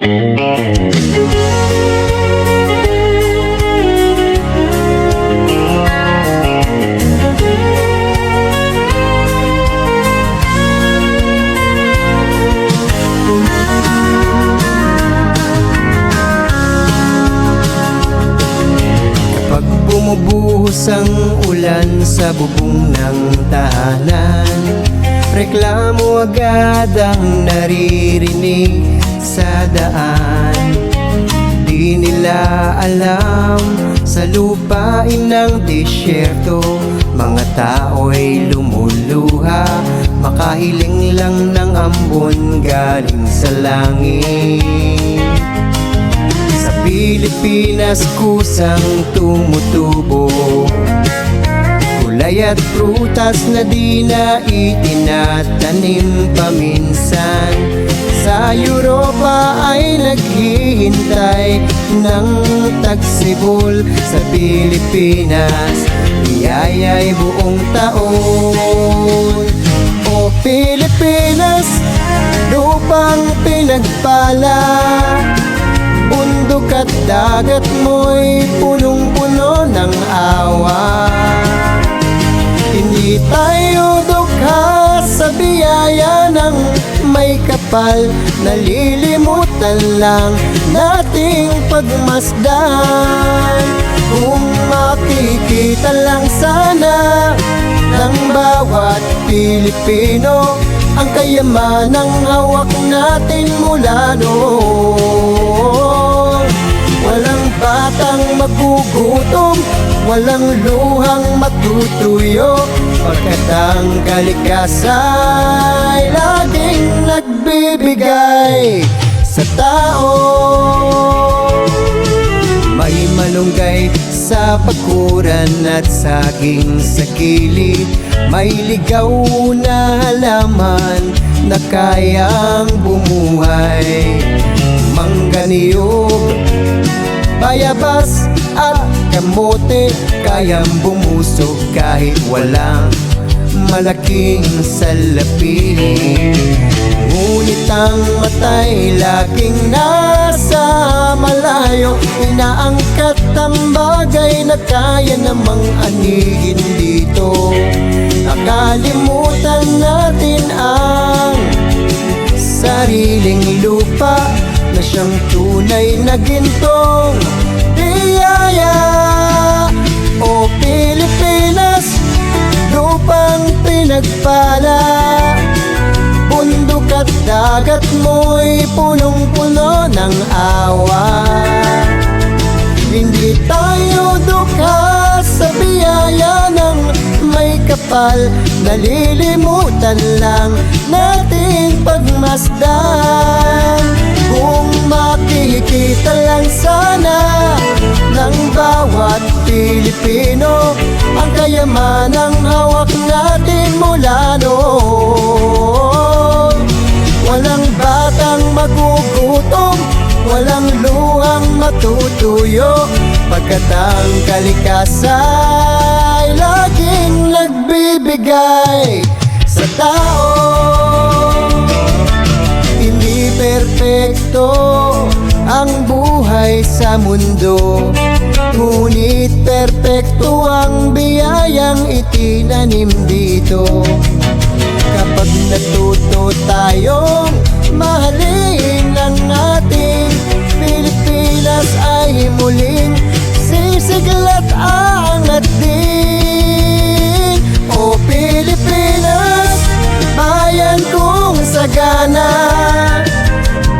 Bumubuhos ang ulan sa bubong ng tahanan, reklamo agad ang naririnig sa daan. Di nila alam sa lupain ng disyerto, mga tao'y lumuluha, makahiling lang ng ambon galing sa langit. Sa Pilipinas kusang tumutubo gulay at prutas na di na itinatanim paminsan. Sa Europa ay naghihintay ng tagsibol. Sa Pilipinas biyaya'y buong taon. O Pilipinas, lupang pinagpala, bundok at dagat mo'y punong-puno ng awa. Hindi tayo dukha sa biyaya ng may kapal, nalilimutan lang nating pagmasdan. Kung makikita lang sana ng bawat Pilipino ang kayamanang hawak natin mula noon. Walang batang magugutom, walang luhang matutuyo, pagkat ang kalikasan ay laging nagbibigay sa tao. May malunggay sa bakuran at saging sa gilid, may ligaw na halaman na kayang bumuhay. Mangga, niyog, bayabas at kamote kayang bumusog kahit walang malaking salapi. Ngunit ang matay laging nasa malayo, inaangkat ang bagay na kaya namang anihin dito. Nakalimutan natin ang sariling lupa na siyang tunay na gintong biyaya. O Pilipinas, lupang pinagpala, bundok at dagat mo'y punong-puno ng awa. Hindi tayo dukha sa biyaya ng may kapal, nalilimutan lang nating pagmasdan. Kung makikita lang sana ng bawat Pilipino ang kayamanang hawak natin mula noon. Walang batang magugutom, walang luhang matutuyo, pagkat ang kalikasan ay laging nagbibigay sa tao. Hindi perpekto ang buhay sa mundo, ngunit perpekto ang biyayang itinanim dito. Kapag natuto tayong mahalin ang ating Pilipinas, ay muling sisiglat aangat din. O Pilipinas, bayan kong sagana,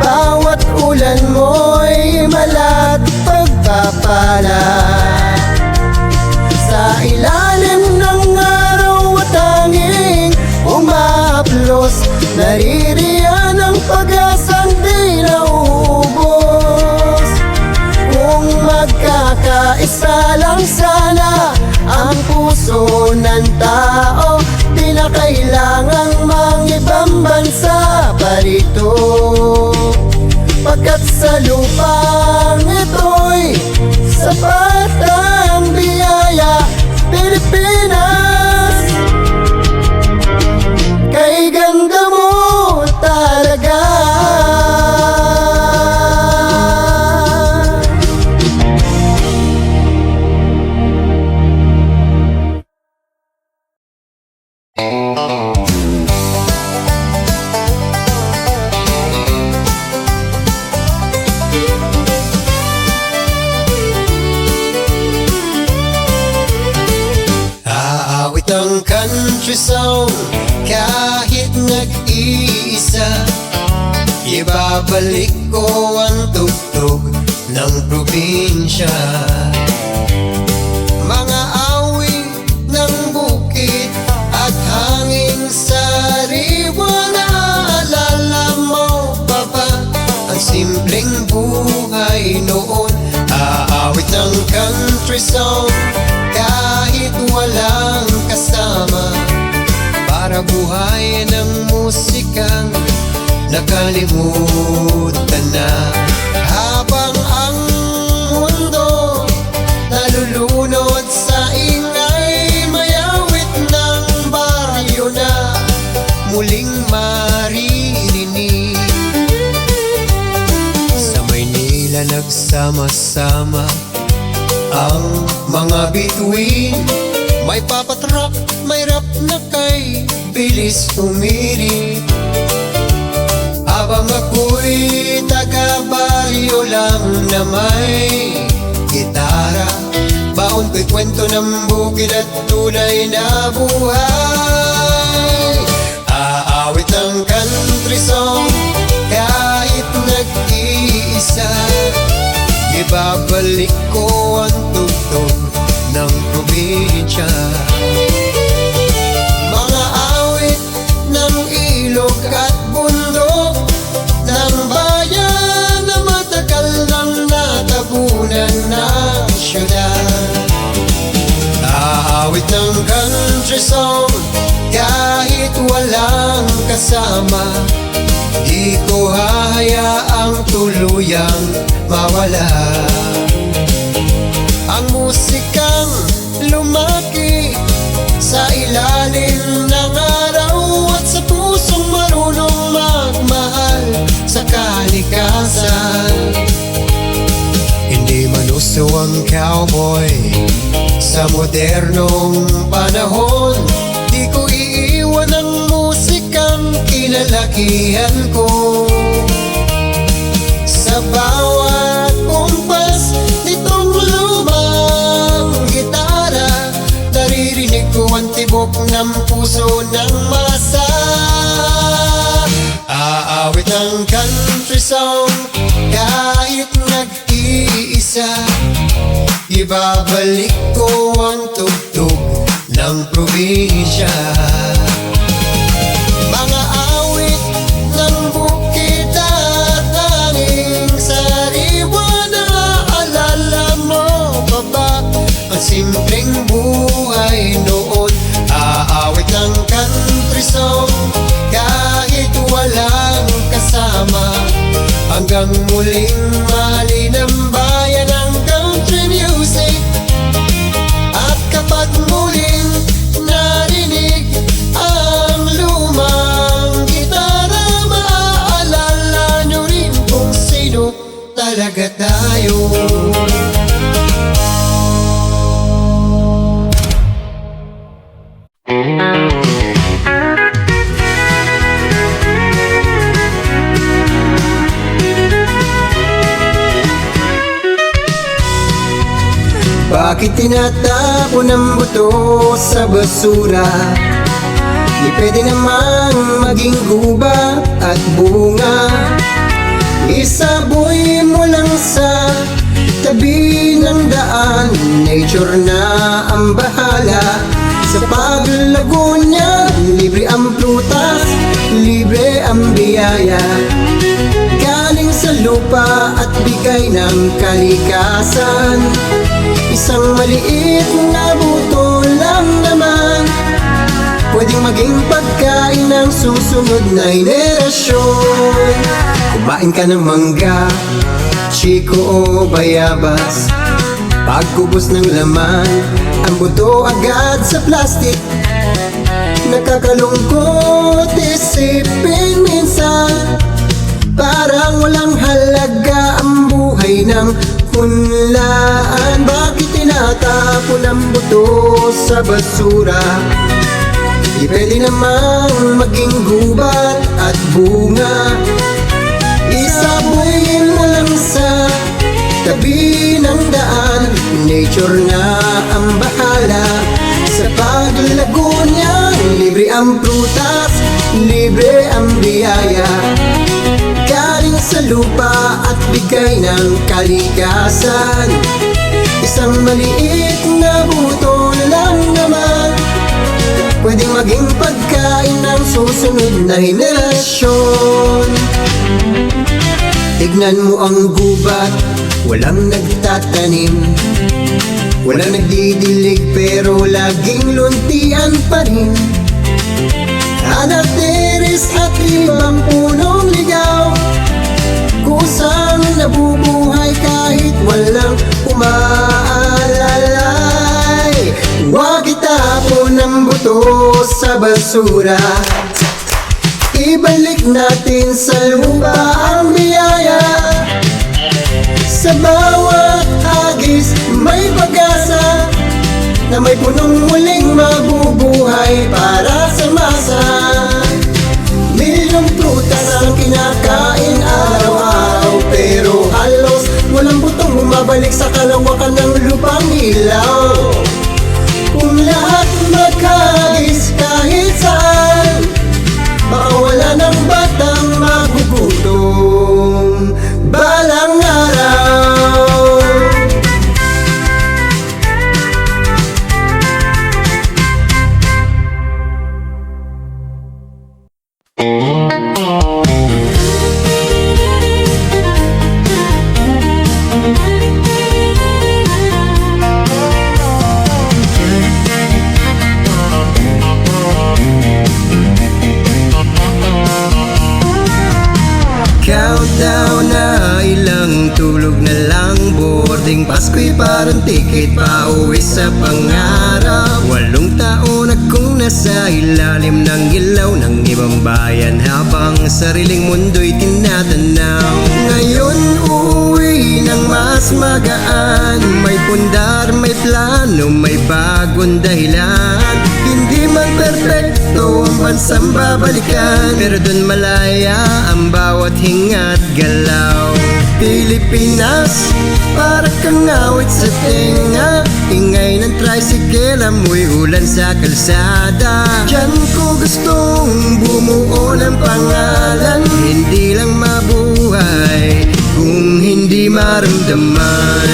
bawat ulan mo'y malat pagpapala. Sa ilalim ng araw at hangin umahaplos, naririyan ang pag-asang di country song kahit nag-iisa. Ibabalik ko ang tugtog ng probinsya. Mga awit ng bukid at hanging sariwa. Naalala mo pa ba ang simpleng buhay noon? Aawit ng country song kahit walang kasama, para buhayin ang musikang nakalimutan na. Habang ang mundo nalulunod sa ingay, mayawit ng baryo na muling maririnig. Sa Maynila nagsama-sama ang mga bituin, may papatrap, may rap na kay bilis tumirik. Habang ako'y taga-baryo lang na may gitara, baon ko'y kwento ng bukid at tunay na buhay. Aawit ng country song kahit nag-iisa. Ibabalik ko ang tugtog ng probinsya. Mga awit ng ilog at bundok ng bayan na matagal nang natabunan ng syudad. Aawit ng country song kahit walang kasama, di ko hahayaang tuluyang mawala. Ang musikang lumaki sa ilalim ng araw at sa pusong marunong magmahal sa kalikasan. Hindi man uso ang cowboy sa modernong panahon, di ko iiwan ang musikang kinalakihan ko. Sa bawat kumpas nitong lumang gitara, naririnig ko ang tibok ng puso ng masa. Aawit ang country song kahit nag-iisa. Ibabalik ko ang tugtog ng probinsya. Mga awit ng bukid at hanging sariwa. Naalala mo pa ba ang simpleng buhay noon? Aawit ng country song kahit walang kasama, hanggang muling mahalin ang bayan ng country music. At kapag muling narinig ang lumang gitara, maaalala nyo rin kung sino talaga tayo. Bakit tinatapon ang buto sa basura? Di pwede namang maging guba at bunga. Isaboy mo lang sa tabi ng daan. Nature na ang bahala sa paglago niya. Libre ang prutas, libre ang biyaya, galing sa lupa at bigay ng kalikasan. Isang maliit na buto lang naman, pwedeng maging pagkain ng susunod na henerasyon. Kumain ka ng mangga, chiko o bayabas, pagkubos ng laman, ang buto agad sa plastic. Nakakalungkot isipin minsan, parang walang halaga ang buhay ng punlaan. Bakit tinatapon ang buto sa basura? Di pwede namang maging gubat at bunga. Isabuhin mo lang sa tabi ng daan. Nature na ang bahala sa paglago niya. Libre ang prutas, libre ang biyaya, galing sa lupa at bigay ng kalikasan. Isang maliit na buto lang naman, pwedeng maging pagkain ng susunod na henerasyon. Tignan mo ang gubat, walang nagtatanim, walang nagdidilig pero laging luntian pa rin. Anatiris at ibang punong ligaw, kusang nabubuhay kahit walang umaalalay. Huwag itapon ang buto sa basura, ibalik natin sa lupa ang biyaya. Sa bawat hagis may pag-asa, na may punong muling mabubuhay para sa masa. Milyong prutas ang kinakain araw-araw, pero halos walang butong bumabalik sa kalawakan ng lupang ilaw. Kung lahat maghagis kahit saan, baka wala ng batang magugutom balang araw. Countdown na, ilang tulog na lang, boarding Pasko'y parang ticket pa uwi sa pangarap. 8 taon akong nasa ilalim ng ilaw ng ibang bayan, habang sariling mundo'y tinatanaw. Ngayon uuwi ng mas magaan, may pundar, may plano, may bagong dahilan. Hindi man perpekto ang bansang babalikan, pero dun malaya ang bawat hinga't galaw. Pilipinas, para kang awit sa tenga, ingay ng tricycle, amoy ulan sa kalsada. Diyan ko gustong bumuo ng pangalan, hindi lang mabuhay kung hindi maramdaman.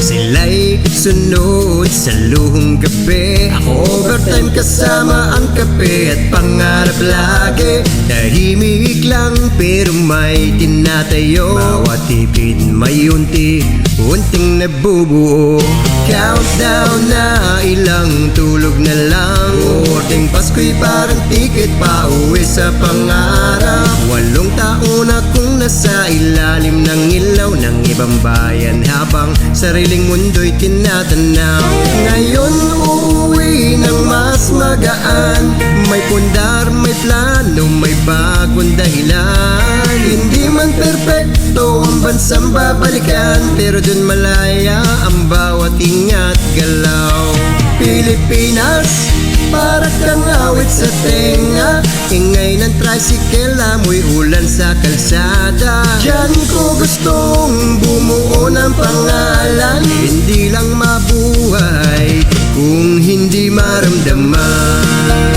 Sila'y sunod sa luhong gabi, ako overtime kasama ang kape at pangarap lagi. Tahimik lang pero may tinatayo, bawat tipid may unting nabubuo. Countdown na, ilang tulog na lang, boarding Pasko'y parang ticket pa uwi sa pangarap. 8 taon akong nasa ilalim ng ilaw ng ibang bayan, habang sariling mundo'y tinatanaw. Ngayon uuwi ng mas magaan, may pundar, may plano, may bagong dahilan. Hindi man perpekto ang bansang babalikan, pero dun malaya ang bawat ingat galaw. Pilipinas, para kang awit sa tenga, ingay ng tricycle, amoy ulan sa kalsada. Diyan ko gustong bumuo ng pangalan, hindi lang mabuhay kung hindi maramdaman.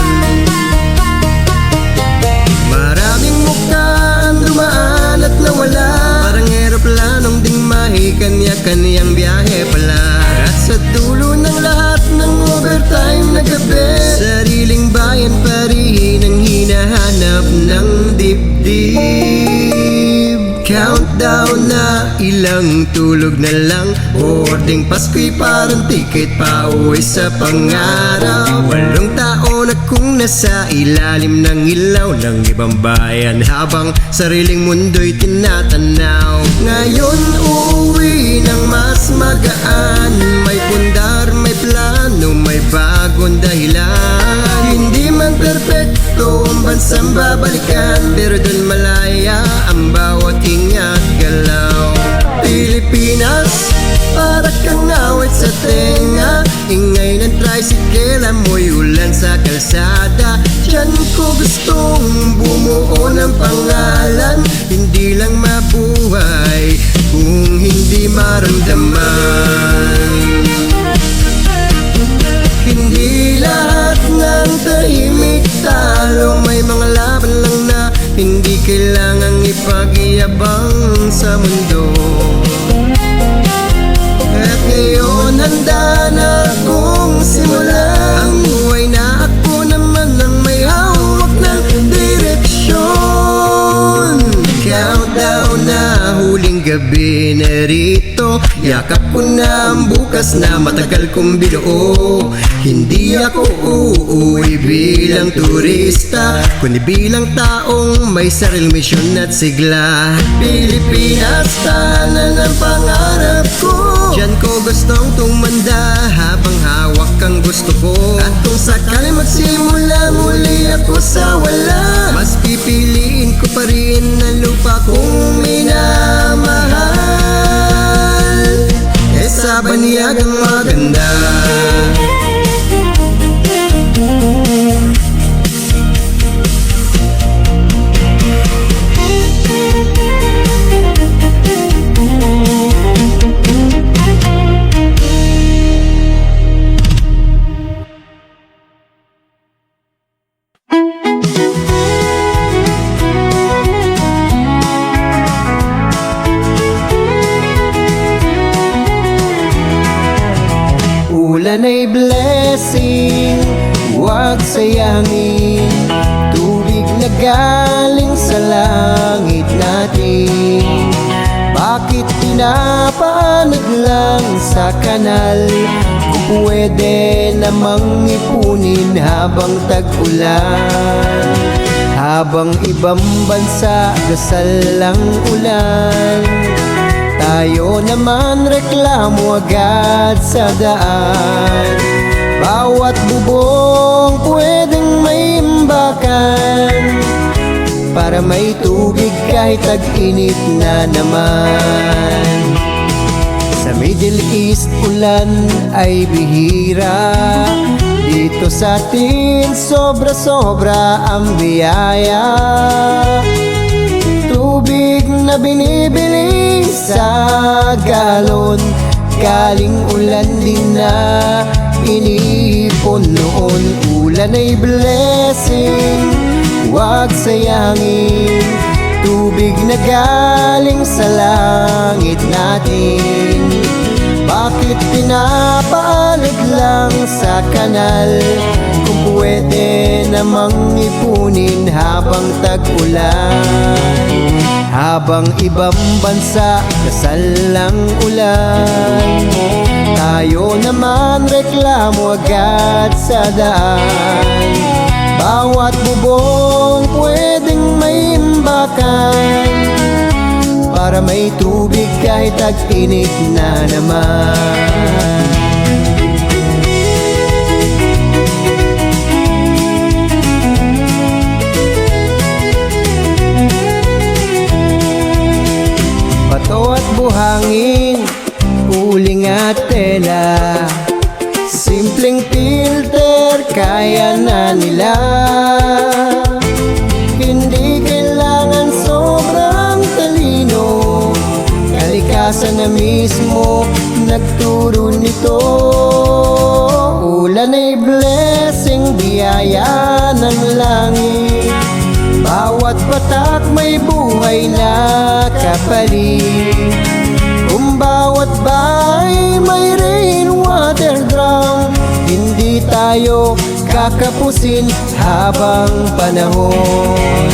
Maraming mukha ang dumaan at nawala, parang eroplanong ding may kanya-kanyang biyahe pala. At sa dulo ng lahat ng overtime na gabi, sariling bayan pa rin ang hinahanap ng dibdib. Countdown na, ilang tulog na lang, boarding Pasko'y parang ticket pa uwi sa pangarap. 8 taon akong nasa ilalim ng ilaw ng ibang bayan, habang sariling mundo'y tinatanaw. Ngayon uuwi ng mas magaan, may pundar, may plano, may bagong dahilan. Hindi man perpekto ang bansang babalikan, pero dun malaya ang bawat hinga't galaw. Pilipinas, para kang awit sa tenga, ingay ng tricycle, amoy ulan sa kalsada. Diyan ko gustong bumuo ng pangalan, hindi lang mabuhay kung hindi maramdaman. handa na akong simulan ang buhay na ako naman ang may hawak ng direksyon. Countdown na, huling gabi na rito, yakap ko na ang bukas na matagal kong binuo. Hindi ako uuwi bilang turista, kundi bilang taong may sariling misyon at sigla. Pilipinas, tahanan ng pangarap ko, diyan ko gustong tumanda habang hawak ang gusto ko. At kung sakali magsimula muli ako sa wala, mas pipiliin ko pa rin ang lupa kong minamahal kesa banyagang maganda. Ulan ay blessing, huwag sayangin. Tubig na galing sa langit natin, bakit pinapaanod lang sa kanal? Kung pwede namang ipunin habang tag-ulan, habang ibang bansa dasal lang ulan, tayo naman reklamo agad sa daan. Bawat bubong pwedeng may imbakan, para may tubig kahit tag-init na naman. Sa Middle East ulan ay bihira, dito sa atin sobra-sobra ang biyaya. Tubig na binibili sa galon, galing ulan din na iniipon noon. Ulan ay blessing, huwag sayangin. Tubig na galing sa langit natin, bakit pinapaalit lang sa kanal? Kung pwede namang ipunin habang tag-ulan, habang ibang bansa dasal lang ulan, tayo naman reklamo agad sa daan. Bawat bubong pwedeng may imbakan, para may tubig kahit tag-init na naman. Bato at buhangin, uling at tela, simpleng filter kaya na nila. Hindi kailangan sobrang talino, kalikasan na mismo nagturo nito. Ulan ay blessing, biyaya ng langit, bawat patak may buhay na kapalit. Kung bawat bahay may rainwater drum, hindi tayo kakapusin habang panahon.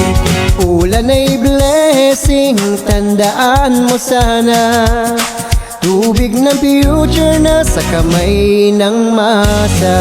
Ulan ay blessing, tandaan mo sana, tubig ng future na sa kamay ng masa.